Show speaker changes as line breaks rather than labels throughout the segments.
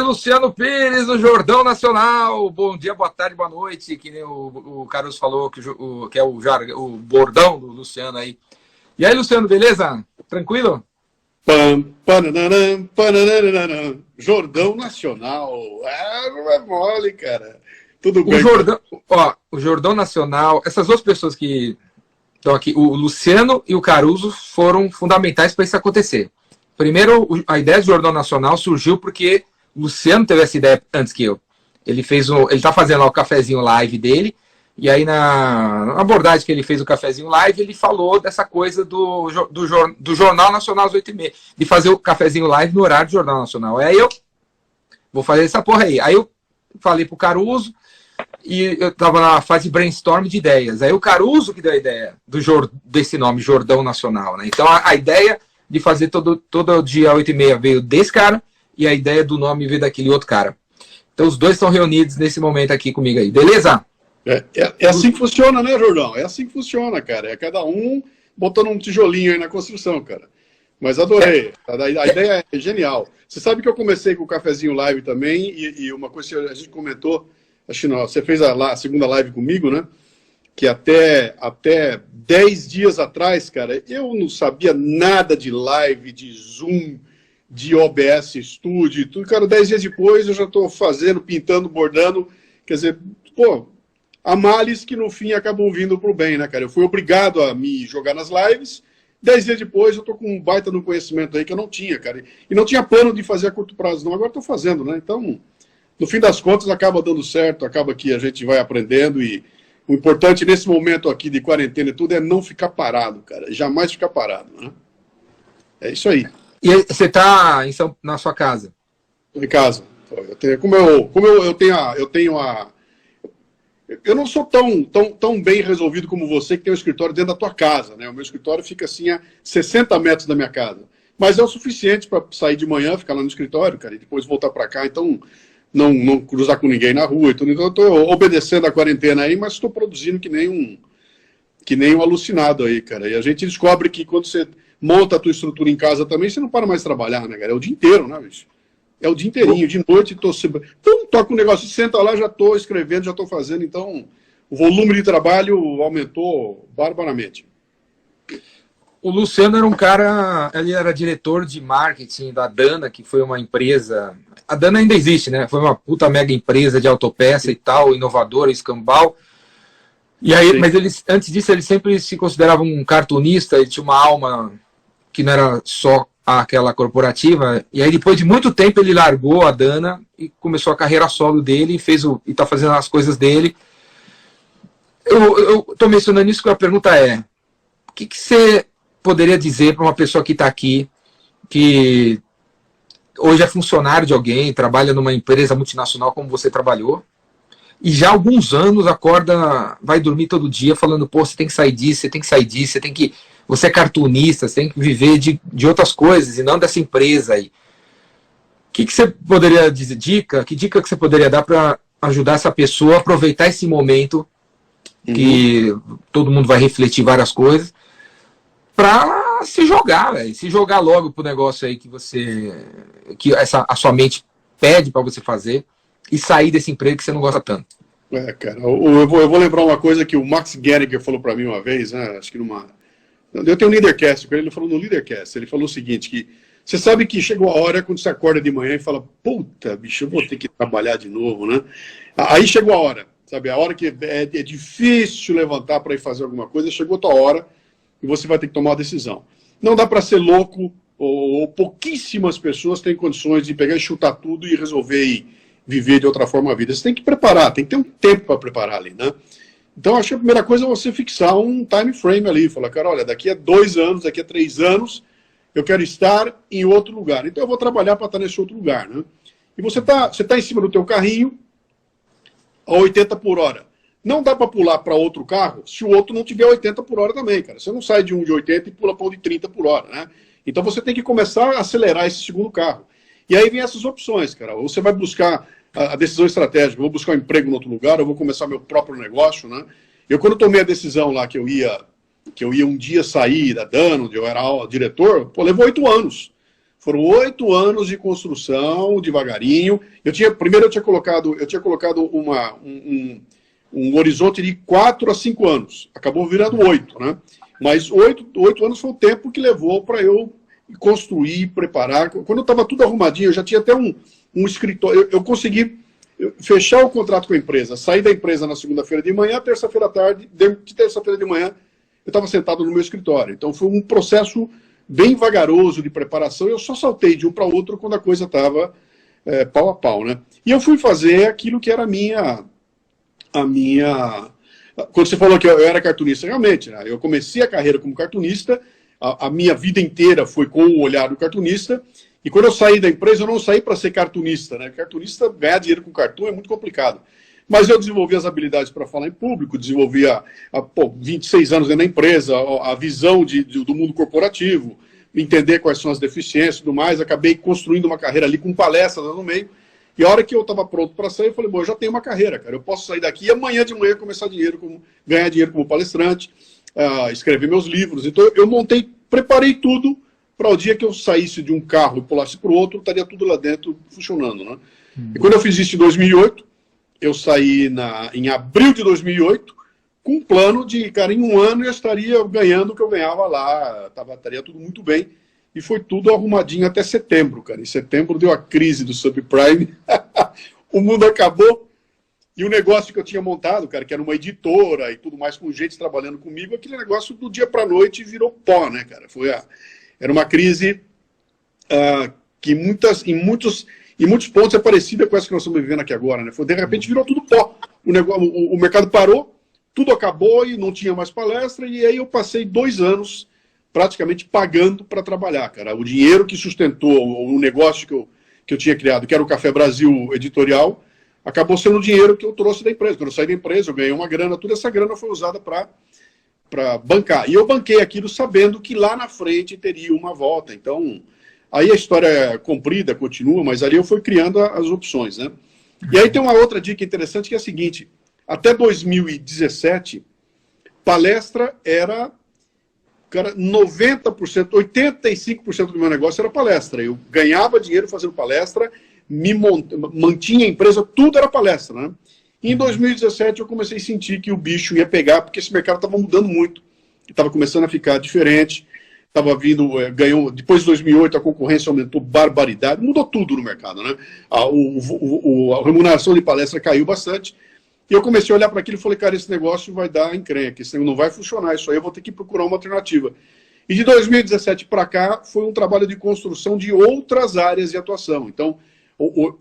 Luciano Pires, do Jordão Nacional. Bom dia, boa tarde, boa noite. Que nem o Caruso falou, que é o bordão do Luciano aí. E aí, Luciano, beleza? Tranquilo?
Jordão Nacional. Não é mole, cara. Tudo bem.
O Jordão Nacional, essas duas pessoas que estão aqui, o Luciano e o Caruso, foram fundamentais para isso acontecer. Primeiro, a ideia do Jordão Nacional surgiu porque o Luciano teve essa ideia antes que eu. Ele tá fazendo lá o cafezinho live dele, e aí na abordagem que ele fez o cafezinho live, ele falou dessa coisa do Jornal Nacional às 8h30, de fazer o cafezinho live no horário do Jornal Nacional. Aí eu vou fazer essa porra aí. Aí eu falei pro Caruso, e eu tava na fase de brainstorm de ideias. Aí o Caruso que deu a ideia desse nome, Jordão Nacional, né? Então a ideia de fazer todo dia 8h30 veio desse cara, e a ideia do nome veio daquele outro cara. Então os dois estão reunidos nesse momento aqui comigo aí, beleza?
É assim que funciona, né, Jordão? É assim que funciona, cara. É cada um botando um tijolinho aí na construção, cara. Mas adorei. A ideia é genial. Você sabe que eu comecei com o cafezinho live também, e uma coisa que a gente comentou, acho que não, você fez a segunda live comigo, né? Que até 10 dias atrás, cara, eu não sabia nada de live, de Zoom, de OBS Studio e tudo. Cara, 10 dias depois eu já estou fazendo, pintando, bordando. Quer dizer, pô, há males que no fim acabam vindo pro bem, né, cara? Eu fui obrigado a me jogar nas lives. 10 dias depois eu tô com um baita no conhecimento aí que eu não tinha, cara. E não tinha plano de fazer a curto prazo, não. Agora estou fazendo, né? Então, no fim das contas, acaba dando certo, acaba que a gente vai aprendendo e o importante nesse momento aqui de quarentena e tudo é não ficar parado, cara. Jamais ficar parado, né? É isso aí.
E você está na sua casa?
Em casa. Eu não sou tão bem resolvido como você que tem um escritório dentro da tua casa, né? O meu escritório fica assim a 60 metros da minha casa. Mas é o suficiente para sair de manhã, ficar lá no escritório, cara, e depois voltar para cá. Então, não cruzar com ninguém na rua e tudo. Então, eu estou obedecendo a quarentena aí, mas estou produzindo que nem um alucinado aí, cara. E a gente descobre que quando você monta a tua estrutura em casa também, você não para mais de trabalhar, né, cara? É o dia inteiro, né, bicho? É o dia inteirinho, de noite, então toca um negócio, senta lá, já estou escrevendo, já estou fazendo, então o volume de trabalho aumentou barbaramente.
O Luciano era um cara, ele era diretor de marketing da Dana, que foi uma empresa, a Dana ainda existe, né? Foi uma puta mega empresa de autopeça e tal, inovadora, escambau. E aí, mas antes disso, ele sempre se considerava um cartunista, ele tinha uma alma que não era só aquela corporativa, e aí depois de muito tempo ele largou a Dana e começou a carreira solo dele e tá fazendo as coisas dele. Eu tô mencionando isso porque a pergunta é, o que você poderia dizer para uma pessoa que está aqui, que hoje é funcionário de alguém, trabalha numa empresa multinacional como você trabalhou, e já há alguns anos acorda, vai dormir todo dia falando, pô, você tem que sair disso, você tem que sair disso, você é cartunista, você tem que viver de outras coisas e não dessa empresa aí. O que você poderia dizer, que dica que você poderia dar para ajudar essa pessoa a aproveitar esse momento que todo mundo vai refletir várias coisas, para se jogar, véio, se jogar logo pro negócio aí a sua mente pede para você fazer e sair desse emprego que você não gosta tanto.
Cara, eu vou lembrar uma coisa que o Max Geringer falou para mim uma vez, né, acho que eu tenho um Leadercast, ele falou no Leadercast, ele falou o seguinte, que você sabe que chegou a hora quando você acorda de manhã e fala, puta, bicho, eu vou ter que trabalhar de novo, né? Aí chegou a hora, sabe, a hora que é difícil levantar para ir fazer alguma coisa, chegou a tua hora e você vai ter que tomar uma decisão. Não dá para ser louco, ou pouquíssimas pessoas têm condições de pegar e chutar tudo e resolver e viver de outra forma a vida. Você tem que preparar, tem que ter um tempo para preparar ali, né? Então, acho que a primeira coisa é você fixar um time frame ali. Falar, cara, olha, daqui a 2 anos, daqui a 3 anos, eu quero estar em outro lugar. Então, eu vou trabalhar para estar nesse outro lugar, né? E você tá em cima do teu carrinho a 80 por hora. Não dá para pular para outro carro se o outro não tiver 80 por hora também, cara. Você não sai de um de 80 e pula para um de 30 por hora, né? Então, você tem que começar a acelerar esse segundo carro. E aí vem essas opções, cara. Ou você vai buscar a decisão estratégica, eu vou buscar um emprego em outro lugar, eu vou começar meu próprio negócio, né? Eu, quando tomei a decisão lá que eu ia um dia sair da Dana, onde eu era diretor, pô, levou 8 anos. Foram 8 anos de construção, devagarinho. Primeiro eu tinha colocado um horizonte de 4 a 5 anos. Acabou virando 8, né? Mas 8 anos foi o tempo que levou para eu construir, preparar. Quando eu estava tudo arrumadinho, eu já tinha até um escritório. Eu consegui fechar o contrato com a empresa, sair da empresa na segunda-feira de manhã, terça-feira à tarde, de terça-feira de manhã, eu estava sentado no meu escritório. Então foi um processo bem vagaroso de preparação. Eu só saltei de um para outro quando a coisa estava pau a pau, né? E eu fui fazer aquilo que era a minha... Quando você falou que eu era cartunista, realmente, né? Eu comecei a carreira como cartunista, a minha vida inteira foi com o olhar do cartunista, e quando eu saí da empresa, eu não saí para ser cartunista, né? Cartunista, ganhar dinheiro com cartoon é muito complicado. Mas eu desenvolvi as habilidades para falar em público, desenvolvi 26 anos dentro da empresa, a visão do mundo corporativo, entender quais são as deficiências e tudo mais. Acabei construindo uma carreira ali com palestras no meio. E a hora que eu estava pronto para sair, eu falei, bom, eu já tenho uma carreira, cara. Eu posso sair daqui e amanhã de manhã começar ganhar dinheiro como palestrante, escrever meus livros. Então eu preparei tudo para o dia que eu saísse de um carro e pulasse para o outro, estaria tudo lá dentro funcionando, né? E quando eu fiz isso em 2008, eu saí em abril de 2008, com um plano de, cara, em um ano eu estaria ganhando o que eu ganhava lá, estaria tudo muito bem. E foi tudo arrumadinho até setembro, cara. Em setembro deu a crise do subprime, o mundo acabou, e o negócio que eu tinha montado, cara, que era uma editora e tudo mais, com gente trabalhando comigo, aquele negócio do dia para a noite virou pó, né, cara? Era uma crise que em muitos pontos é parecida com essa que nós estamos vivendo aqui agora, né? De repente virou tudo pó. O mercado parou, tudo acabou e não tinha mais palestra, e aí eu passei 2 anos praticamente pagando para trabalhar, cara. O dinheiro que sustentou o negócio que eu tinha criado, que era o Café Brasil Editorial, acabou sendo o dinheiro que eu trouxe da empresa. Quando eu saí da empresa, eu ganhei uma grana, toda essa grana foi usada para bancar. E eu banquei aquilo sabendo que lá na frente teria uma volta. Então, aí a história é comprida, continua, mas ali eu fui criando as opções, né? E aí tem uma outra dica interessante que é a seguinte: até 2017, palestra era... Cara, 90%, 85% do meu negócio era palestra. Eu ganhava dinheiro fazendo palestra, mantinha a empresa, tudo era palestra, né? E em 2017 eu comecei a sentir que o bicho ia pegar, porque esse mercado estava mudando muito. Estava começando a ficar diferente. Estava vindo, depois de 2008 a concorrência aumentou barbaridade, mudou tudo no mercado, né? A remuneração de palestra caiu bastante. E eu comecei a olhar para aquilo e falei, cara, esse negócio vai dar encrenca, esse negócio não vai funcionar, isso aí eu vou ter que procurar uma alternativa. E de 2017 para cá foi um trabalho de construção de outras áreas de atuação. Então,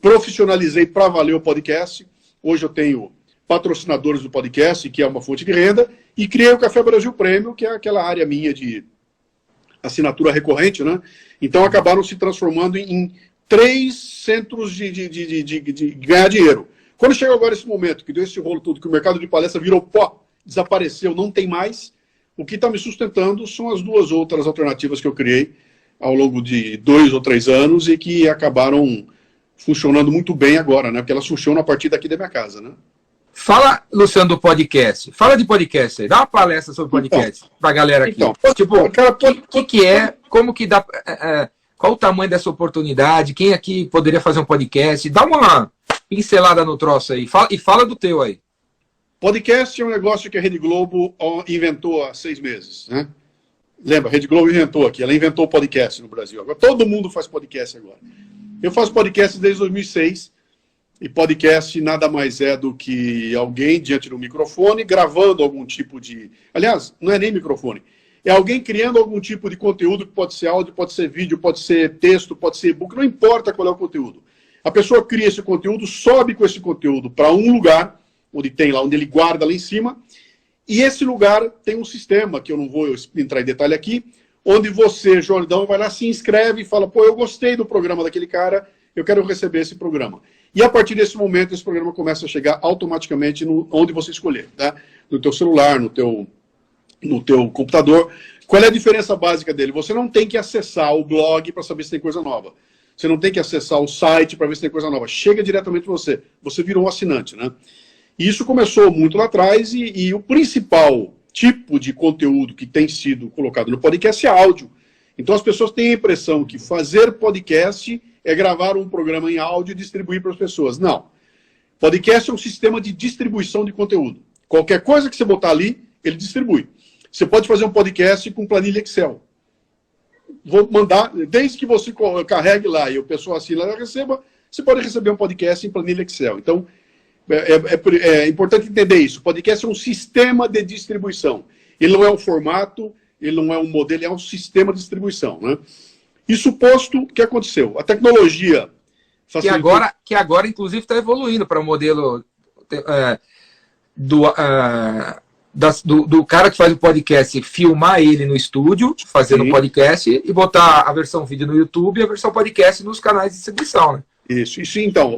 profissionalizei para valer o podcast. Hoje eu tenho patrocinadores do podcast, que é uma fonte de renda, e criei o Café Brasil Prêmio, que é aquela área minha de assinatura recorrente, né? Então acabaram se transformando em 3 centros de ganhar dinheiro. Quando chega agora esse momento, que deu esse rolo todo, que o mercado de palestra virou pó, desapareceu, não tem mais, o que está me sustentando são as 2 outras alternativas que eu criei ao longo de 2 ou 3 anos e que acabaram funcionando muito bem agora, né? Porque elas funcionam a partir daqui da minha casa, né?
Fala, Luciano, do podcast. Fala de podcast aí. Dá uma palestra sobre podcast para a galera aqui. Então, tipo, o que é, como que dá... qual o tamanho dessa oportunidade? Quem aqui poderia fazer um podcast? Dá uma pincelada no troço aí. E fala do teu aí.
Podcast é um negócio que a Rede Globo inventou há 6 meses, né? Lembra, a Rede Globo inventou aqui. Ela inventou o podcast no Brasil. Agora todo mundo faz podcast agora. Eu faço podcast desde 2006. E podcast nada mais é do que alguém diante do microfone gravando algum tipo de... Aliás, não é nem microfone. É alguém criando algum tipo de conteúdo que pode ser áudio, pode ser vídeo, pode ser texto, pode ser e-book, não importa qual é o conteúdo. A pessoa cria esse conteúdo, sobe com esse conteúdo para um lugar, onde ele guarda lá em cima, e esse lugar tem um sistema, que eu não vou entrar em detalhe aqui, onde você, Jordão, vai lá, se inscreve e fala, pô, eu gostei do programa daquele cara, eu quero receber esse programa. E a partir desse momento, esse programa começa a chegar automaticamente onde você escolher, tá? No teu celular, no teu computador. Qual é a diferença básica dele? Você não tem que acessar o blog para saber se tem coisa nova. Você não tem que acessar o site para ver se tem coisa nova. Chega diretamente para você. Você virou um assinante, né? E isso começou muito lá atrás e o principal tipo de conteúdo que tem sido colocado no podcast é áudio. Então as pessoas têm a impressão que fazer podcast é gravar um programa em áudio e distribuir para as pessoas. Não. Podcast é um sistema de distribuição de conteúdo. Qualquer coisa que você botar ali, ele distribui. Você pode fazer um podcast com planilha Excel. Vou mandar, desde que você carregue lá e o pessoal assina e receba, você pode receber um podcast em planilha Excel. Então, é importante entender isso. O podcast é um sistema de distribuição. Ele não é um formato, ele não é um modelo, ele é um sistema de distribuição. Né? Isso posto, o que aconteceu? A tecnologia...
facilitou... Que agora inclusive, está evoluindo para o modelo do cara que faz o podcast, filmar ele no estúdio, fazendo o podcast, e botar a versão vídeo no YouTube e a versão podcast nos canais de distribuição, né? Isso
então.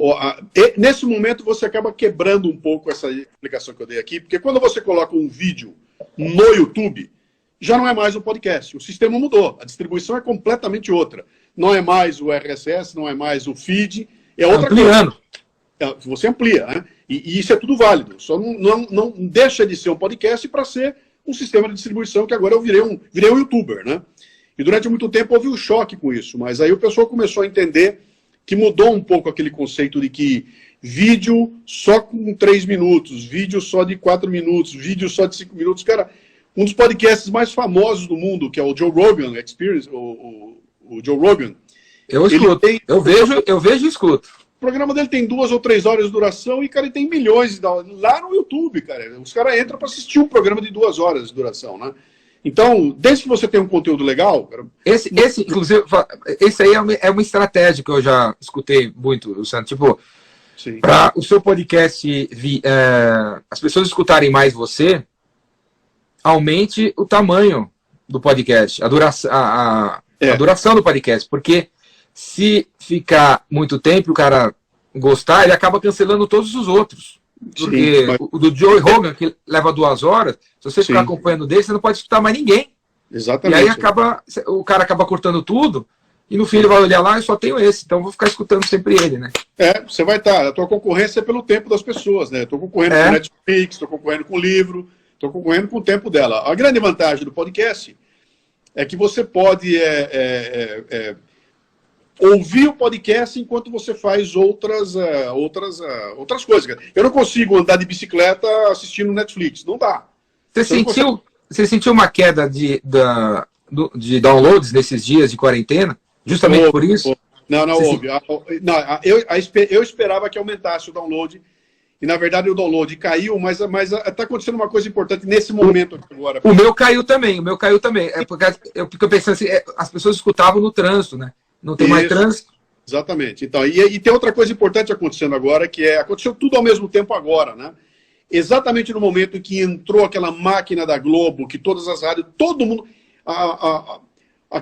Nesse momento você acaba quebrando um pouco essa explicação que eu dei aqui, porque quando você coloca um vídeo no YouTube, já não é mais um podcast. O sistema mudou. A distribuição é completamente outra. Não é mais o RSS, não é mais o feed, é outra coisa. Você amplia, né? E isso é tudo válido. Só não deixa de ser um podcast para ser um sistema de distribuição, que agora eu virei um youtuber, né? E durante muito tempo houve um choque com isso, mas aí o pessoal começou a entender que mudou um pouco aquele conceito de que vídeo só com 3 minutos, vídeo só de 4 minutos, vídeo só de 5 minutos. Cara, um dos podcasts mais famosos do mundo, que é o Joe Rogan Experience, o Joe Rogan.
Eu escuto, eu vejo e escuto.
O programa dele tem 2 ou 3 horas de duração e, cara, ele tem milhões lá no YouTube, cara. Os caras entram para assistir um programa de 2 horas de duração, né? Então, desde que você tenha um conteúdo legal... Cara,
inclusive, esse aí é uma estratégia que eu já escutei muito, Luciano. Tipo, para o seu podcast, as pessoas escutarem mais você, aumente o tamanho do podcast, a duração do podcast, porque se ficar muito tempo e o cara gostar, ele acaba cancelando todos os outros. Porque o do Joe Rogan, que leva 2 horas, se você ficar acompanhando dele, você não pode escutar mais ninguém.
Exatamente.
E aí o cara acaba cortando tudo, e no fim ele vai olhar lá, eu só tenho esse, então eu vou ficar escutando sempre ele, né?
Você vai estar, a tua concorrência é pelo tempo das pessoas, né? Estou concorrendo com Netflix, estou concorrendo com livro, estou concorrendo com o tempo dela. A grande vantagem do podcast é que você pode ouvir o podcast enquanto você faz outras coisas. Eu não consigo andar de bicicleta assistindo Netflix. Não dá.
Você sentiu uma queda de downloads nesses dias de quarentena? Justamente por isso?
Não houve. Eu esperava que aumentasse o download. E, na verdade, o download caiu, mas está acontecendo uma coisa importante nesse momento aqui agora.
O meu caiu também. É porque eu fico pensando assim, as pessoas escutavam no trânsito, né? Não tem mais trânsito.
Exatamente. Então, e tem outra coisa importante acontecendo agora, que aconteceu tudo ao mesmo tempo agora, né? Exatamente no momento em que entrou aquela máquina da Globo, que todas as rádios, todo mundo...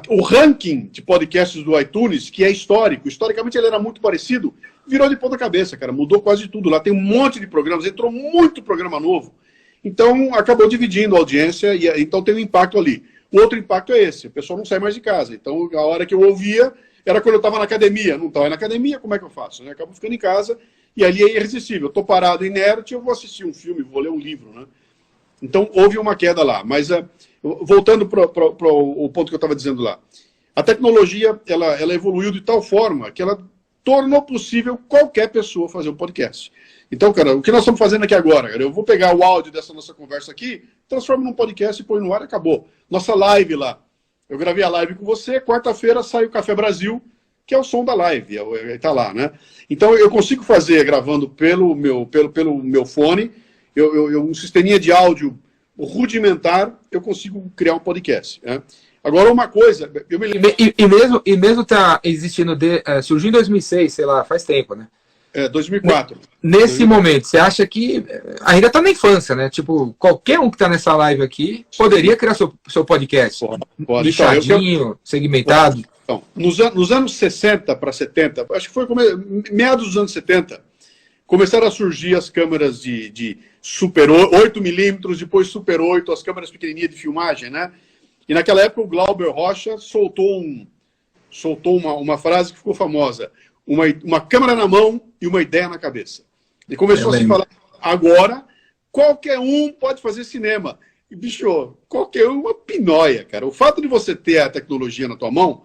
o ranking de podcasts do iTunes, que é histórico, historicamente ele era muito parecido, virou de ponta cabeça, cara, mudou quase tudo. Lá tem um monte de programas, entrou muito programa novo. Então, acabou dividindo a audiência, e então tem um impacto ali. O outro impacto é esse, o pessoal não sai mais de casa. Então, a hora que eu ouvia, era quando eu estava na academia. Não estava na academia, como é que eu faço? Eu acabo ficando em casa, e ali é irresistível. Eu estou parado inerte, eu vou assistir um filme, vou ler um livro, né? Então, houve uma queda lá. Mas, voltando para o ponto que eu estava dizendo lá, a tecnologia, ela evoluiu de tal forma que ela tornou possível qualquer pessoa fazer um podcast. Então, cara, o que nós estamos fazendo aqui agora? Cara, eu vou pegar o áudio dessa nossa conversa aqui, transformo num podcast e põe no ar e acabou. Nossa live lá. Eu gravei a live com você, quarta-feira sai o Café Brasil, que é o som da live, está lá, né? Então, eu consigo fazer, gravando pelo meu fone, um sisteminha de áudio rudimentar, eu consigo criar um podcast, né? Agora, uma coisa... Eu me lembro...
e mesmo tá existindo... surgiu em 2006, sei lá, faz tempo, né?
2004.
Nesse momento, você acha que ainda está na infância, né? Tipo, qualquer um que está nessa live aqui poderia criar seu podcast.
Pode.
Lixadinho, segmentado.
Então, nos anos 60 para 70, acho que foi meados dos anos 70, começaram a surgir as câmeras de Super 8 milímetros, depois Super 8, as câmeras pequenininhas de filmagem, né? E naquela época o Glauber Rocha soltou uma frase que ficou famosa: uma câmera na mão e uma ideia na cabeça. E começou a se falar, agora qualquer um pode fazer cinema. E, bicho, qualquer uma pinóia, cara. O fato de você ter a tecnologia na tua mão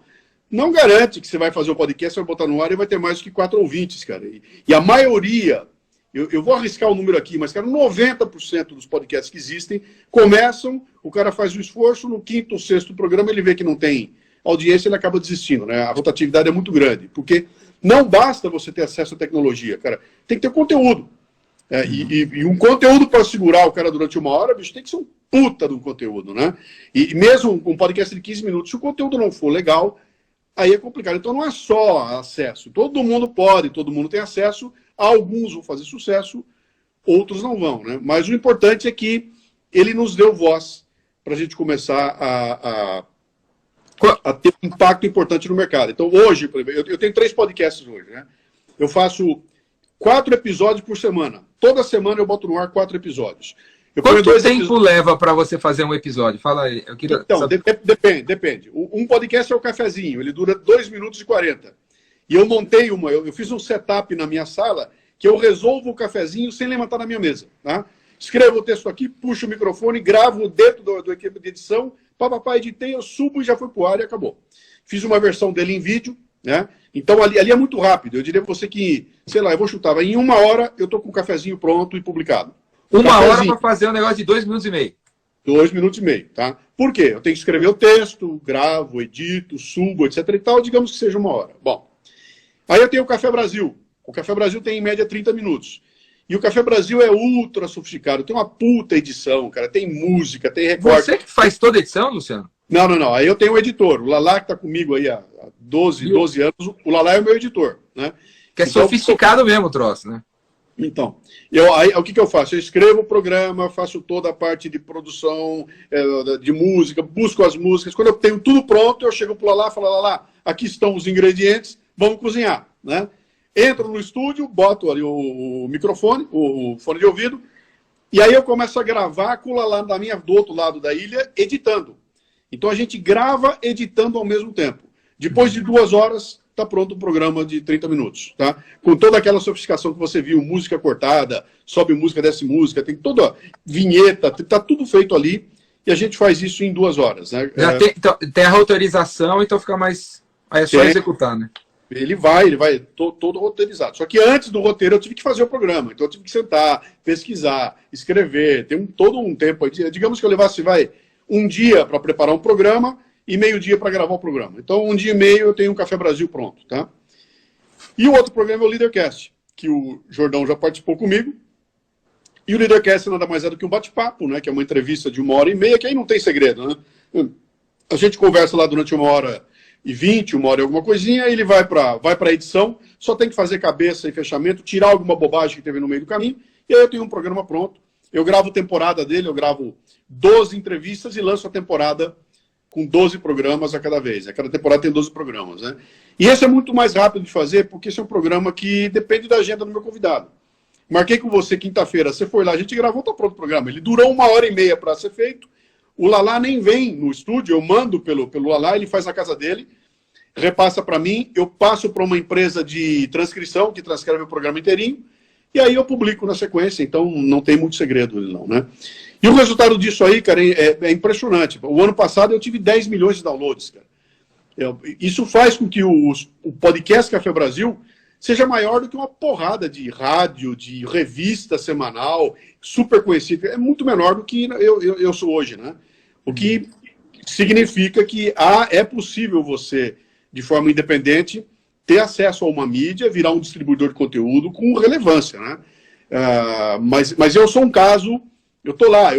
não garante que você vai fazer o podcast, vai botar no ar e vai ter mais do que 4 ouvintes, cara. E a maioria, eu vou arriscar o número aqui, mas, cara, 90% dos podcasts que existem começam, o cara faz o esforço, no 5º ou 6º programa ele vê que não tem audiência, ele acaba desistindo, né? A rotatividade é muito grande, porque não basta você ter acesso à tecnologia, cara. Tem que ter conteúdo. E um conteúdo para segurar o cara durante 1 hora, bicho, tem que ser um puta de um conteúdo, né? E mesmo um podcast de 15 minutos, se o conteúdo não for legal, aí é complicado. Então não é só acesso. Todo mundo pode, todo mundo tem acesso. Alguns vão fazer sucesso, outros não vão, né? Mas o importante é que ele nos deu voz para a gente começar a ter um impacto importante no mercado. Então hoje, por exemplo, eu tenho 3 podcasts hoje, né? Eu faço 4 episódios por semana. Toda semana eu boto no ar 4 episódios.
Quanto tempo leva para você fazer um episódio? Fala aí. Eu queria
então, depende. Um podcast é o cafezinho, ele dura 2 minutos e 40. E eu montei eu fiz um setup na minha sala que eu resolvo o cafezinho sem levantar da minha mesa. Tá? Escrevo o texto aqui, puxo o microfone, gravo dentro do equipe de edição, editei, eu subo e já foi pro ar e acabou. Fiz uma versão dele em vídeo, né? Então ali é muito rápido. Eu diria para você que, sei lá, eu vou chutar, em 1 hora eu tô com o cafezinho pronto e publicado.
1 hora para fazer um negócio de 2 minutos e meio.
2 minutos e meio, tá? Por quê? Eu tenho que escrever o texto, gravo, edito, subo, etc e tal, digamos que seja 1 hora. Bom, aí eu tenho o Café Brasil. O Café Brasil tem em média 30 minutos. E o Café Brasil é ultra sofisticado, tem uma puta edição, cara, tem música, tem recorte.
Você que faz toda a edição, Luciano?
Não. Aí eu tenho o editor, o Lala que tá comigo aí há 12 anos, o Lala é o meu editor, né?
Que é então, sofisticado mesmo o troço, né?
Então, aí o que eu faço? Eu escrevo o programa, faço toda a parte de produção, de música, busco as músicas. Quando eu tenho tudo pronto, eu chego pro Lala e falo, Lala, aqui estão os ingredientes, vamos cozinhar, né? Entro no estúdio, boto ali o microfone, o fone de ouvido, e aí eu começo a gravar com o Lala do outro lado da ilha, editando. Então a gente grava editando ao mesmo tempo. Depois de 2 horas, está pronto um programa de 30 minutos, tá? Com toda aquela sofisticação que você viu, música cortada, sobe música, desce música, tem toda vinheta, tá tudo feito ali, e a gente faz isso em 2 horas, né?
Já tem a autorização, então fica mais... Aí é só executar, né?
Ele vai todo roteirizado. Só que antes do roteiro eu tive que fazer o programa, então eu tive que sentar, pesquisar, escrever, tem todo um tempo aí. Digamos que eu levasse, 1 dia para preparar um programa, e meio-dia para gravar o programa. Então, 1 dia e meio eu tenho um Café Brasil pronto, tá? E o outro programa é o Leadercast, que o Jordão já participou comigo. E o Leadercast nada mais é do que um bate-papo, né? Que é uma entrevista de 1h30, que aí não tem segredo, né? A gente conversa lá durante 1h20, 1 hora e alguma coisinha, ele vai para a edição, só tem que fazer cabeça e fechamento, tirar alguma bobagem que teve no meio do caminho, e aí eu tenho um programa pronto. Eu gravo a temporada dele, eu gravo 12 entrevistas e lanço a temporada com 12 programas a cada vez. A cada temporada tem 12 programas, né? E esse é muito mais rápido de fazer, porque esse é um programa que depende da agenda do meu convidado. Marquei com você quinta-feira, você foi lá, a gente gravou, tá pronto o programa. Ele durou 1h30 para ser feito. O Lala nem vem no estúdio, eu mando pelo Lala, ele faz na casa dele, repassa para mim, eu passo para uma empresa de transcrição, que transcreve o programa inteirinho, e aí eu publico na sequência, então não tem muito segredo não, né? E o resultado disso aí, cara, é impressionante. O ano passado eu tive 10 milhões de downloads, cara. Isso faz com que o podcast Café Brasil seja maior do que uma porrada de rádio, de revista semanal, super conhecida. É muito menor do que eu sou hoje, né? O que significa que é possível você, de forma independente, ter acesso a uma mídia, virar um distribuidor de conteúdo com relevância, né? Mas eu sou um caso... Eu tô lá,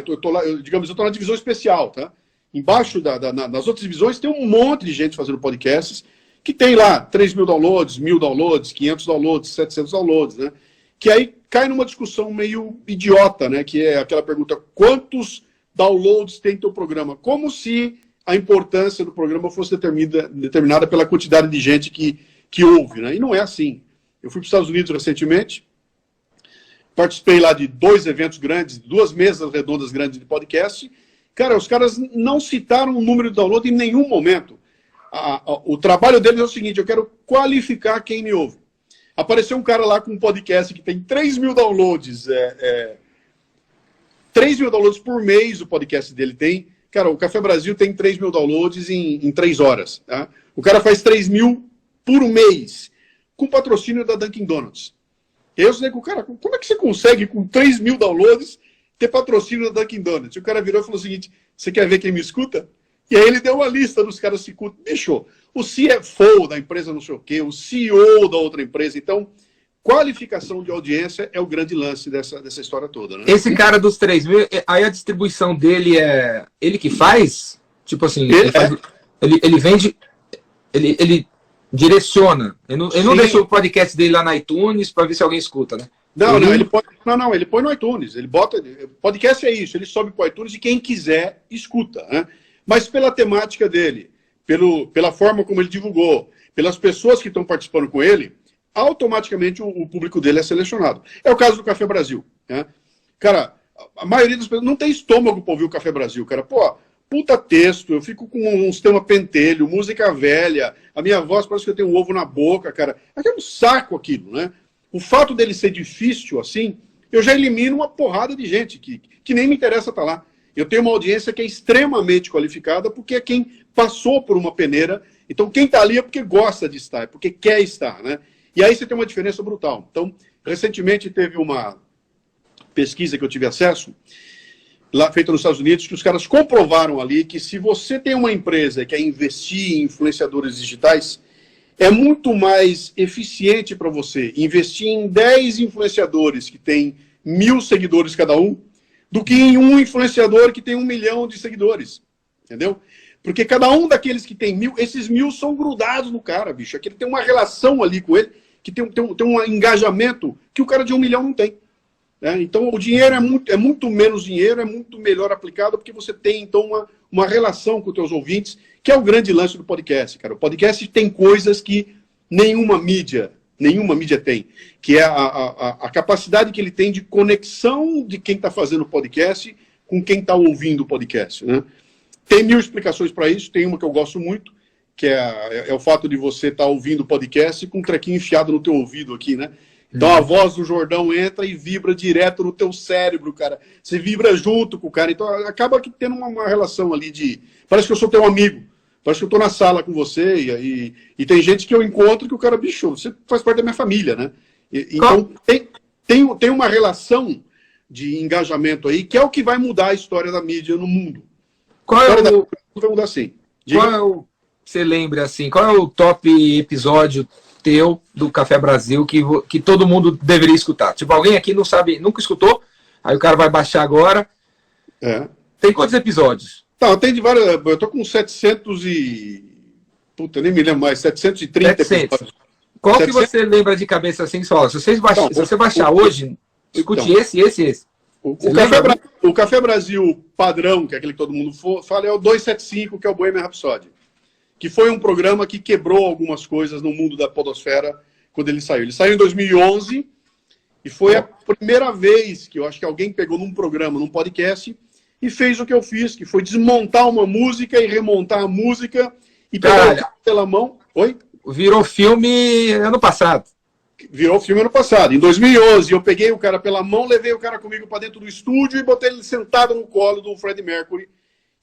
digamos, eu tô na divisão especial, tá? Embaixo nas outras divisões tem um monte de gente fazendo podcasts que tem lá 3 mil downloads, 1.000 downloads, 500 downloads, 700 downloads, né? Que aí cai numa discussão meio idiota, né? Que é aquela pergunta, quantos downloads tem teu programa? Como se a importância do programa fosse determinada pela quantidade de gente que ouve, né? E não é assim. Eu fui para os Estados Unidos recentemente, participei lá de 2 eventos grandes, 2 mesas redondas grandes de podcast. Cara, os caras não citaram o número de download em nenhum momento. O trabalho deles é o seguinte, eu quero qualificar quem me ouve. Apareceu um cara lá com um podcast que tem 3 mil downloads 3 mil downloads por mês o podcast dele tem. Cara, o Café Brasil tem 3 mil downloads em 3 horas. Tá? O cara faz 3 mil por mês, com patrocínio da Dunkin' Donuts. Eu falei com o cara, como é que você consegue, com 3 mil downloads, ter patrocínio da Dunkin' Donuts? E o cara virou e falou o seguinte, você quer ver quem me escuta? E aí ele deu uma lista dos caras que escutam. Bicho, o CFO da empresa não sei o quê, o CEO da outra empresa. Então, qualificação de audiência é o grande lance dessa história toda, né?
Esse cara dos 3 mil, aí a distribuição dele é ele que faz? Tipo assim, ele vende, ele direciona. Ele não deixa o podcast dele lá na iTunes para ver se alguém escuta, né?
Ele põe no iTunes. Ele bota. Podcast é isso, ele sobe para o iTunes e quem quiser escuta, né? Mas pela temática dele, pela forma como ele divulgou, pelas pessoas que estão participando com ele, automaticamente o público dele é selecionado. É o caso do Café Brasil, né? Cara, a maioria das pessoas não tem estômago para ouvir o Café Brasil, cara. Pô, puta texto, eu fico com um sistema pentelho, música velha, a minha voz parece que eu tenho um ovo na boca, cara. Aqui é um saco aquilo, né? O fato dele ser difícil assim, eu já elimino uma porrada de gente que nem me interessa estar lá. Eu tenho uma audiência que é extremamente qualificada porque é quem passou por uma peneira. Então quem está ali é porque gosta de estar, é porque quer estar, né? E aí você tem uma diferença brutal. Então, recentemente teve uma pesquisa que eu tive acesso, lá feita nos Estados Unidos, que os caras comprovaram ali que se você tem uma empresa que quer investir em influenciadores digitais, é muito mais eficiente para você investir em 10 influenciadores que têm 1.000 seguidores cada um, do que em um influenciador que tem 1 milhão de seguidores. Entendeu? Porque cada um daqueles que tem 1.000, esses 1.000 são grudados no cara, bicho. Aquele tem uma relação ali com ele, que tem um engajamento que o cara de 1 milhão não tem. Né? Então o dinheiro é muito menos dinheiro, é muito melhor aplicado, porque você tem então uma relação com os teus ouvintes, que é o grande lance do podcast, cara. O podcast tem coisas que nenhuma mídia tem, que é a capacidade que ele tem de conexão de quem está fazendo o podcast com quem está ouvindo o podcast, né? Tem 1.000 explicações para isso, tem uma que eu gosto muito, que é o fato de você estar ouvindo o podcast com um trequinho enfiado no teu ouvido aqui, né? Então a voz do Jordão entra e vibra direto no teu cérebro, cara. Você vibra junto com o cara, então acaba que tendo uma relação ali de... Parece que eu sou teu amigo, parece que eu estou na sala com você, e tem gente que eu encontro que o cara, bicho, você faz parte da minha família, né? Então tem uma relação de engajamento aí, que é o que vai mudar a história da mídia no mundo.
Qual é o...
Vai mudar assim.
Você lembra assim, qual é o top episódio teu do Café Brasil que todo mundo deveria escutar? Tipo, alguém aqui não sabe, nunca escutou, aí o cara vai baixar agora. Tem quantos episódios?
Tá, tem de várias. Eu tô com 700 e... Puta, nem me lembro mais, 730 episódios.
Qual 700? Que você lembra de cabeça assim, só? Se você baixar hoje, escute esse.
O Café Brasil padrão, que é aquele que todo mundo fala, é o 275, que é o Bohemian Rhapsody. Que foi um programa que quebrou algumas coisas no mundo da podosfera quando ele saiu. Ele saiu em 2011 e foi a primeira vez que eu acho que alguém pegou num programa, num podcast, e fez o que eu fiz, que foi desmontar uma música e remontar a música e pegar o cara pela mão. Oi?
Virou filme ano passado.
Virou filme ano passado. Em 2011, eu peguei o cara pela mão, levei o cara comigo para dentro do estúdio e botei ele sentado no colo do Freddie Mercury.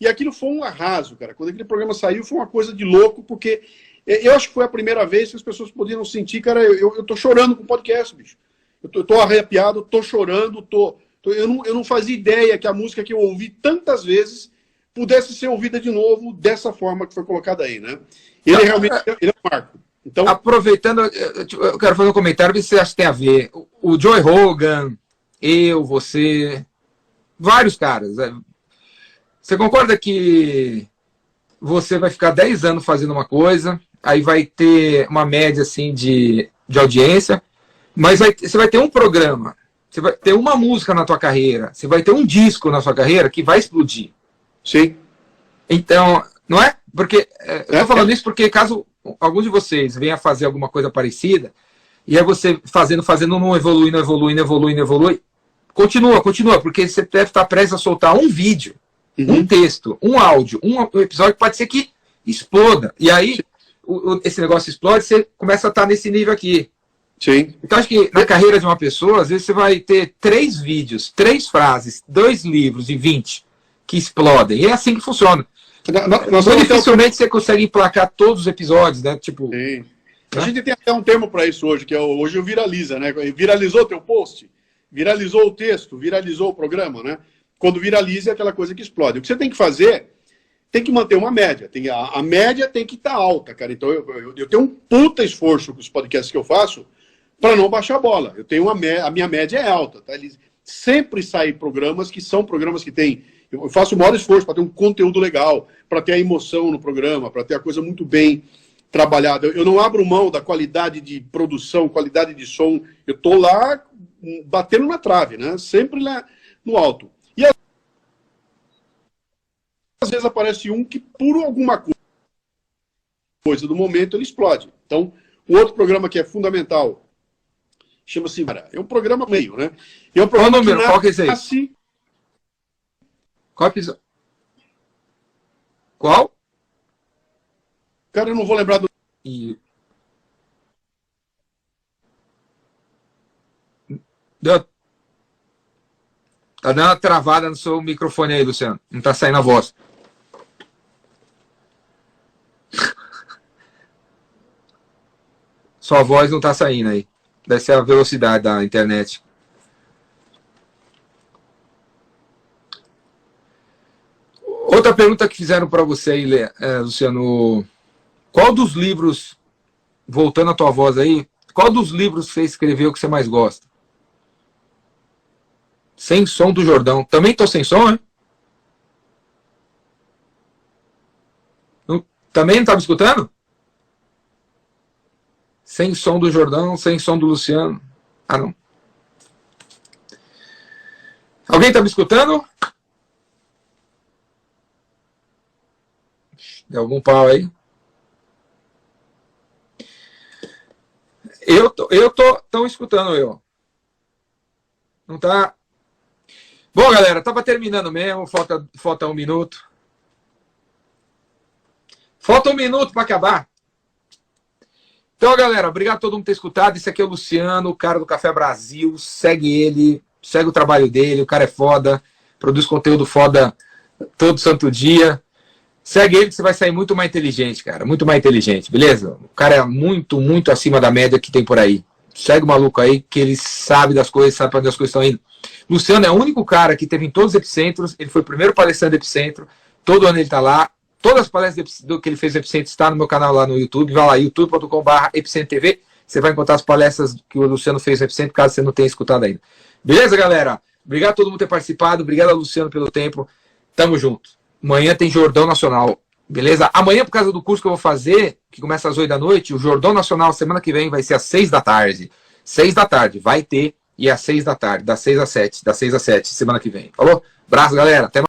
E aquilo foi um arraso, cara. Quando aquele programa saiu, foi uma coisa de louco, porque eu acho que foi a primeira vez que as pessoas podiam sentir, cara, eu tô chorando com o podcast, bicho. Eu tô arrepiado, tô chorando, eu não fazia ideia que a música que eu ouvi tantas vezes pudesse ser ouvida de novo dessa forma que foi colocada aí, né? Ele realmente ele é um marco. Então,
aproveitando, eu quero fazer um comentário, ver se você acha que tem a ver. O Joe Rogan, você, vários caras. Você concorda que você vai ficar 10 anos fazendo uma coisa, aí vai ter uma média assim de audiência, mas você vai ter um programa, você vai ter uma música na tua carreira, você vai ter um disco na sua carreira que vai explodir.
Sim.
Então, não é? Porque eu estou falando isso porque caso algum de vocês venha fazer alguma coisa parecida, e aí você fazendo, não evolui, continua, porque você deve estar prestes a soltar um vídeo, um texto, um áudio, um episódio que pode ser que exploda. E aí, esse negócio explode, você começa a estar nesse nível aqui.
Sim.
Então, acho que na carreira de uma pessoa, às vezes você vai ter 3 vídeos, 3 frases, 2 livros e 20 que explodem. E é assim que funciona. Muito dificilmente você consegue emplacar todos os episódios, né? Tipo,
sim. A gente tem até um termo para isso hoje, que é hoje o viraliza, né? Viralizou o teu post, viralizou o texto, viralizou o programa, né? Quando viraliza é aquela coisa que explode. O que você tem que fazer, tem que manter uma média. A média tem que estar alta, cara. Então eu tenho um puta esforço com os podcasts que eu faço para não baixar a bola. Eu tenho a minha média é alta, tá? Eles sempre saem programas que são programas que têm. Eu faço o maior esforço para ter um conteúdo legal, para ter a emoção no programa, para ter a coisa muito bem trabalhada. Eu não abro mão da qualidade de produção, qualidade de som. Eu estou lá batendo na trave, né? Sempre lá no alto. E às vezes aparece um que, por alguma coisa do momento, ele explode. Então, um outro programa que é fundamental chama-se... É um programa meio, né? É um programa
qual número? Qual que é esse aí? Qual episódio? Qual?
Cara, eu não vou lembrar do...
Tá dando uma travada no seu microfone aí, Luciano. Não tá saindo a voz. Sua voz não tá saindo aí. Deve ser a velocidade da internet. Outra pergunta que fizeram para você aí, Luciano. Qual dos livros, voltando à tua voz aí, qual dos livros que você escreveu que você mais gosta? Sem Som do Jordão. Também tô sem som, hein? Também não tá me escutando? Sem Som do Jordão, Sem Som do Luciano. Ah, não. Alguém tá me escutando? Deu algum pau aí? Tão escutando eu. Não tá? Bom, galera, tava terminando mesmo, falta 1 minuto. Falta 1 minuto para acabar. Então, galera, obrigado a todo mundo por ter escutado. Esse aqui é o Luciano, o cara do Café Brasil. Segue ele, segue o trabalho dele, o cara é foda, produz conteúdo foda todo santo dia. Segue ele que você vai sair muito mais inteligente, cara. Muito mais inteligente, beleza? O cara é muito, muito acima da média que tem por aí. Segue o maluco aí, que ele sabe das coisas, sabe para onde as coisas estão indo. Luciano é o único cara que teve em todos os epicentros. Ele foi o primeiro palestrante do Epicentro. Todo ano ele tá lá. Todas as palestras que ele fez no Epicentro está no meu canal lá no YouTube. Vai lá, youtube.com/EpicentroTV. Você vai encontrar as palestras que o Luciano fez no Epicentro, caso você não tenha escutado ainda. Beleza, galera? Obrigado a todo mundo por ter participado. Obrigado ao Luciano pelo tempo. Tamo junto. Amanhã tem Jordão Nacional. Beleza? Amanhã, por causa do curso que eu vou fazer, que começa às 8 da noite, o Jordão Nacional, semana que vem, vai ser às 6 da tarde. 6 da tarde. Vai ter. E às 6 da tarde. Das 6 às 7. Das 6 às 7, semana que vem. Falou? Abraço, galera. Até mais.